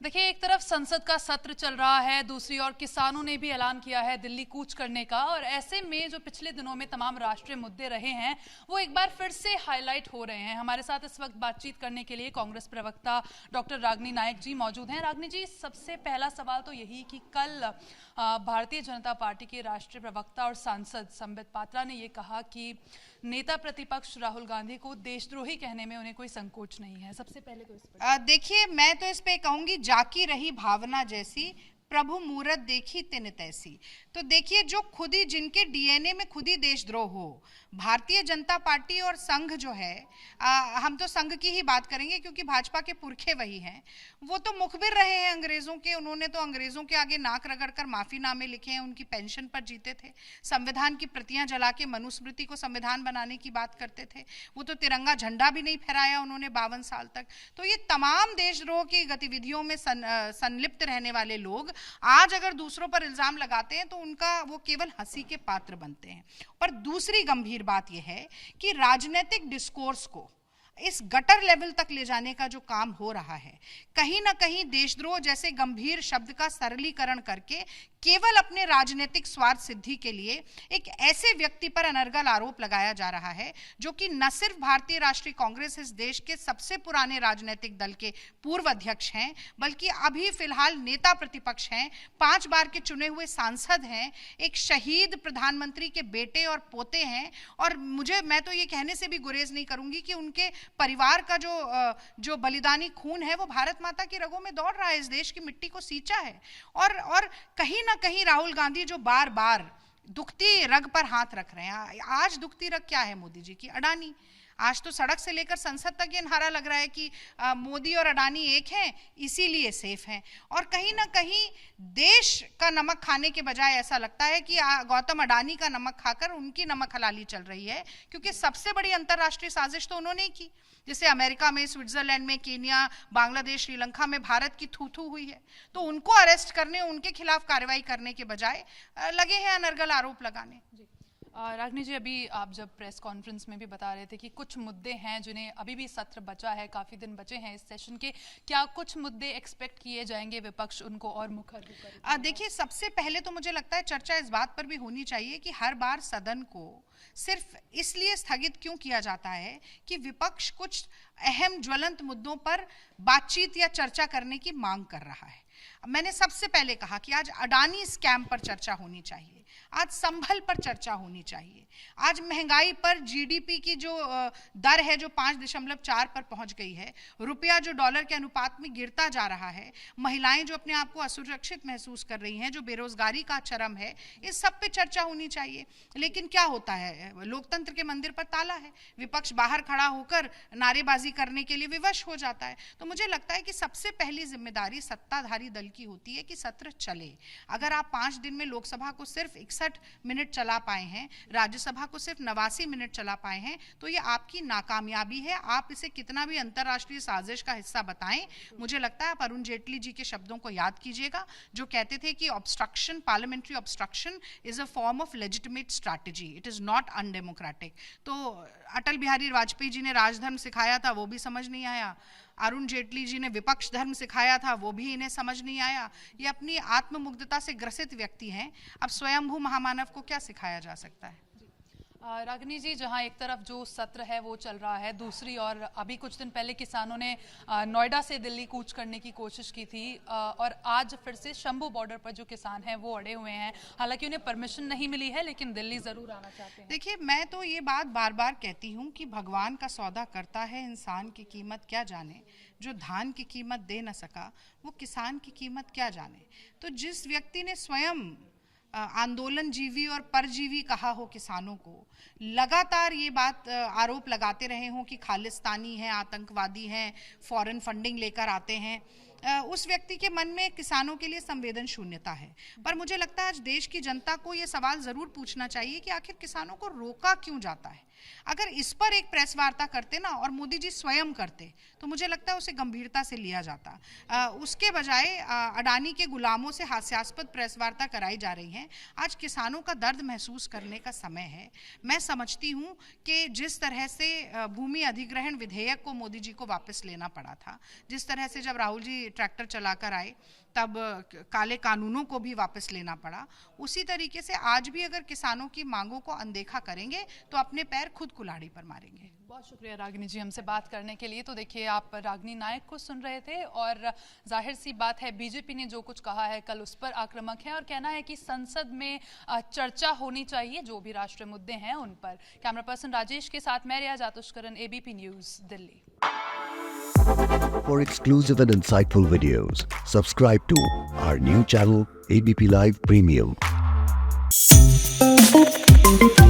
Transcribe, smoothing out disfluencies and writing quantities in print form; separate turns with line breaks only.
देखिए, एक तरफ संसद का सत्र चल रहा है, दूसरी ओर किसानों ने भी ऐलान किया है दिल्ली कूच करने का। और ऐसे में जो पिछले दिनों में तमाम राष्ट्रीय मुद्दे रहे हैं वो एक बार फिर से हाईलाइट हो रहे हैं। हमारे साथ इस वक्त बातचीत करने के लिए कांग्रेस प्रवक्ता डॉक्टर रागिनी नायक जी मौजूद हैं। रागिनी जी, सबसे पहला सवाल तो यही कि कल भारतीय जनता पार्टी के राष्ट्रीय प्रवक्ता और सांसद संबित पात्रा ने ये कहा कि नेता प्रतिपक्ष राहुल गांधी को देशद्रोही कहने में उन्हें कोई संकोच नहीं है। सबसे पहले तो इस पर
देखिए, मैं तो इस पे कहूंगी, जाकी रही भावना जैसी, प्रभु मूरत देखी तिन तैसी। तो देखिए, जो खुद ही जिनके डीएनए में खुद ही देशद्रोह हो, भारतीय जनता पार्टी और संघ जो है, हम तो संघ की ही बात करेंगे क्योंकि भाजपा के पुरखे वही हैं, वो तो मुखबिर रहे हैं अंग्रेजों के। उन्होंने तो अंग्रेजों के आगे नाक रगड़कर माफीनामे लिखे हैं, उनकी पेंशन पर जीते थे, संविधान की प्रतियां जला के मनुस्मृति को संविधान बनाने की बात करते थे। वो तो तिरंगा झंडा भी नहीं फहराया उन्होंने 52 साल तक। तो ये तमाम देशद्रोह की गतिविधियों में संलिप्त रहने वाले लोग आज अगर दूसरों पर इल्जाम लगाते हैं तो उनका वो केवल हंसी के पात्र बनते हैं। पर दूसरी गंभीर बात यह है कि राजनीतिक डिस्कोर्स को इस गटर लेवल तक ले जाने का जो काम हो रहा है, कहीं ना कहीं देशद्रोह जैसे गंभीर शब्द का सरलीकरण करके केवल अपने राजनीतिक स्वार्थ सिद्धि के लिए एक ऐसे व्यक्ति पर अनर्गल आरोप लगाया जा रहा है जो कि न सिर्फ भारतीय राष्ट्रीय कांग्रेस इस देश के सबसे पुराने राजनीतिक दल के पूर्व अध्यक्ष हैं, बल्कि अभी फिलहाल नेता प्रतिपक्ष हैं, 5 बार के चुने हुए सांसद हैं, एक शहीद प्रधानमंत्री के बेटे और पोते हैं। और मैं तो ये कहने से भी गुरेज नहीं करूंगी कि उनके परिवार का जो बलिदानी खून है वो भारत माता की रगों में दौड़ रहा है, इस देश की मिट्टी को सींचा है। और कहीं ना कहीं राहुल गांधी जो बार बार दुखती रग पर हाथ रख रहे हैं, आज दुखती रग क्या है मोदी जी की? अडानी। आज तो सड़क से लेकर संसद तक ये नारा लग रहा है कि मोदी और अडानी एक हैं, इसीलिए सेफ हैं। और कहीं ना कहीं देश का नमक खाने के बजाय ऐसा लगता है कि गौतम अडानी का नमक खाकर उनकी नमक हलाली चल रही है, क्योंकि सबसे बड़ी अंतर्राष्ट्रीय साजिश तो उन्होंने ही की। जैसे अमेरिका में, स्विट्जरलैंड में, केन्या, बांग्लादेश, श्रीलंका में भारत की थू-थू हुई है, तो उनको अरेस्ट करने, उनके खिलाफ कार्रवाई करने के बजाय लगे हैं अनर्गल आरोप लगाने।
रागिनी जी, अभी आप जब प्रेस कॉन्फ्रेंस में भी बता रहे थे कि कुछ मुद्दे हैं जिन्हें अभी भी सत्र बचा है, काफ़ी दिन बचे हैं इस सेशन के, क्या कुछ मुद्दे एक्सपेक्ट किए जाएंगे विपक्ष उनको और मुखर होकर?
देखिए, सबसे पहले तो मुझे लगता है चर्चा इस बात पर भी होनी चाहिए कि हर बार सदन को सिर्फ इसलिए स्थगित क्यों किया जाता है कि विपक्ष कुछ अहम ज्वलंत मुद्दों पर बातचीत या चर्चा करने की मांग कर रहा है। मैंने सबसे पहले कहा कि आज अडानी स्कैम पर चर्चा होनी चाहिए, आज संभल पर चर्चा होनी चाहिए, आज महंगाई पर, जीडीपी की जो दर है जो 5.4 पर पहुंच गई है, रुपया जो डॉलर के अनुपात में गिरता जा रहा है, महिलाएं जो अपने आप को असुरक्षित महसूस कर रही हैं, जो बेरोजगारी का चरम है, इस सब पे चर्चा होनी चाहिए। लेकिन क्या होता है, लोकतंत्र के मंदिर पर ताला है, विपक्ष बाहर खड़ा होकर नारेबाजी करने के लिए विवश हो जाता है। तो मुझे लगता है कि सबसे पहली जिम्मेदारी सत्ताधारी दल की होती है कि सत्र चले। अगर आप 5 दिन में लोकसभा को सिर्फ 61 मिनट चला पाए हैं, राज्यसभा को सिर्फ 89 मिनट चला पाए हैं, तो ये आपकी नाकामयाबी है। आप इसे कितना भी अंतर्राष्ट्रीय साजिश का हिस्सा बताएं, मुझे लगता है आप अरुण जेटली जी के शब्दों को याद कीजिएगा जो कहते थे कि obstruction, parliamentary obstruction is a form of legitimate strategy, it is not undemocratic. तो अटल बिहारी वाजपेयी जी ने राजधर्म सिखाया था, वो भी समझ नहीं आया। अरुण जेटली जी ने विपक्ष धर्म सिखाया था, वो भी इन्हें समझ नहीं आया। ये अपनी आत्ममुग्धता से ग्रसित व्यक्ति हैं, अब स्वयंभू महामानव को क्या सिखाया जा सकता है?
रागिनी जी, जहां एक तरफ जो सत्र है वो चल रहा है, दूसरी और अभी कुछ दिन पहले किसानों ने नोएडा से दिल्ली कूच करने की कोशिश की थी, और आज फिर से शंभू बॉर्डर पर जो किसान हैं वो अड़े हुए हैं। हालांकि उन्हें परमिशन नहीं मिली है, लेकिन दिल्ली जरूर आना चाहते हैं।
देखिए, मैं तो ये बात बार बार कहती हूँ कि भगवान का सौदा करता है इंसान की कीमत क्या जाने, जो धान की कीमत दे न सका वो किसान की कीमत क्या जाने। तो जिस व्यक्ति ने स्वयं आंदोलन जीवी और परजीवी कहा हो किसानों को, लगातार ये बात आरोप लगाते रहे हों कि खालिस्तानी हैं, आतंकवादी हैं, फॉरेन फंडिंग लेकर आते हैं, उस व्यक्ति के मन में किसानों के लिए संवेदन शून्यता है। पर मुझे लगता है आज देश की जनता को ये सवाल जरूर पूछना चाहिए कि आखिर किसानों को रोका क्यों जाता है। अगर इस पर एक प्रेस वार्ता करते ना और मोदी जी स्वयं करते तो मुझे लगता है उसे गंभीरता से लिया जाता। उसके बजाय अडानी के गुलामों से हास्यास्पद प्रेस वार्ता कराई जा रही है। आज किसानों का दर्द महसूस करने का समय है। मैं समझती हूँ कि जिस तरह से भूमि अधिग्रहण विधेयक को मोदी जी को वापस लेना पड़ा था, जिस तरह से जब राहुल जी ट्रैक्टर चलाकर आए तब काले कानूनों को भी वापस लेना पड़ा, उसी तरीके से आज भी अगर किसानों की मांगों को अनदेखा करेंगे तो अपने पैर खुद कुल्हाड़ी पर मारेंगे।
बहुत शुक्रिया रागिनी जी हमसे बात करने के लिए। तो देखिए आप रागिनी नायक को सुन रहे थे और जाहिर सी बात है बीजेपी ने जो कुछ कहा है कल उस पर आक्रामक है और कहना है कि संसद में चर्चा होनी चाहिए जो भी राष्ट्रीय मुद्दे हैं उन पर। कैमरा पर्सन राजेश के साथ मैं Riya Jatushkaran, ABP news, Delhi.
For exclusive and insightful videos, subscribe to our new channel ABP Live Premium.